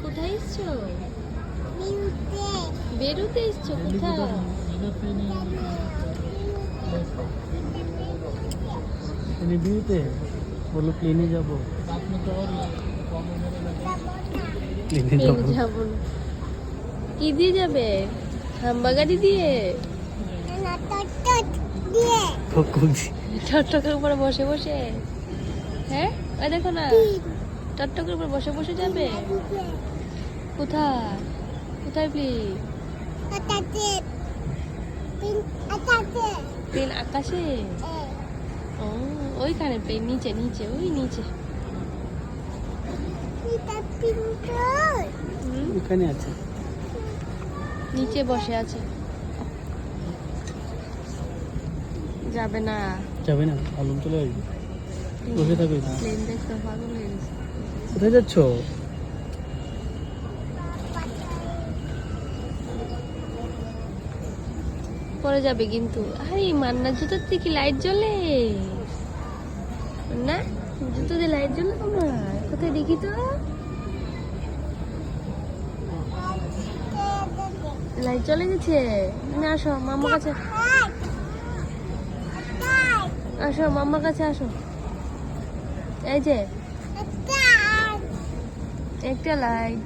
কোথায় এসছো? বেরুতে এসছো কোথায়? বিয়েতে বলো প্লেনে যাবো। প্লেনে যাবো না। কি দিয়ে যাবে? হাম্বা গাড়ি দিয়ে? টকটকের উপরে বসে বসে? হ্যাঁ ওই দেখো না, টকটকের উপর বসে বসে যাবে। কোথায় কোথায় প্লিজ? প্লেন আকাশে? ও ওইখানে প্লেন, নিচে নিচে ওই নিচে। এখানে আছে, নিচে বসে আছে। যাবে না, যাবে না, আলম চলে আসবে। বসে থাকবে না। প্লেন দেখতে পাগল হয়ে গেছে। কোথায় যাচ্ছ? পরে যাবে কিন্তু। আরে মান্না জুতোর থেকে লাইট জ্বলে না, জুতো দিয়ে লাইট জ্বলে তোমার? কোথায় দেখি তো, লাইট জ্বলে গেছে। তুমি আসো মাম্মার কাছে, আসো মাম্মার কাছে আসো। এই যে একটা লাইট।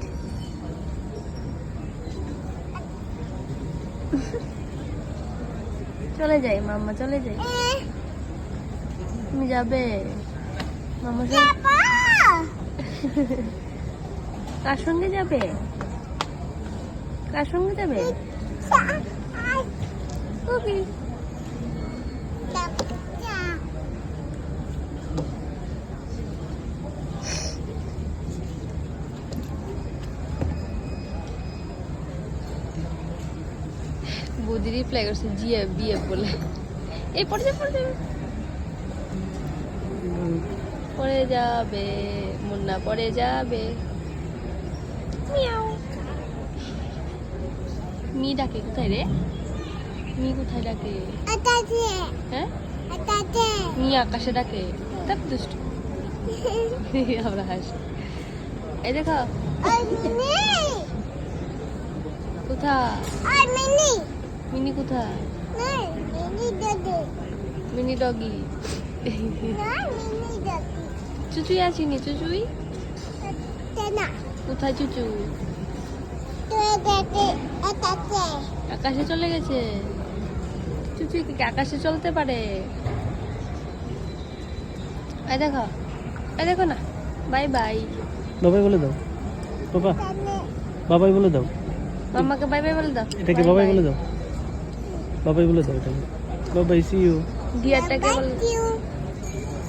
চলে যাই মাম্মা, চলে যাই। তুমি যাবে মাম্মার সঙ্গে? কার সঙ্গে যাবে? কার সঙ্গে যাবে? ওকে। বৌদি রিপ্লাই করছে জিএ বিএফ বলে। এই পড়ে যাবে, পড়ে যাবে, পড়ে যাবে মুন্না, পড়ে যাবে। মিয়াও। মি ডাকে কোথায় রে? মি কোথায় ডাকে? হ্যাঁ মি আকাশে ডাকে। তার দুষ্ট আমরা হাসি। এই দেখো কোথায় মিনি, কোথায় মিনি ডগি? চুচুই আসিনি, চুচুই কোথায়? চুচু আকাশে চলে গেছে। চুচুই কি আকাশে চলতে পারে? এই দেখো, এই দেখো না। বাই বাই, বাবাই বলে দাও। বাবা, বাবাই বলে দাও। মাম্মাকে বাই বাই বলে দাও। এটাকে Bye বাবাই bye. বলে দাও। বাবাই বলে দাও এটাকে। বাবাই সি ইউ। ডিয়ারটাকে বলে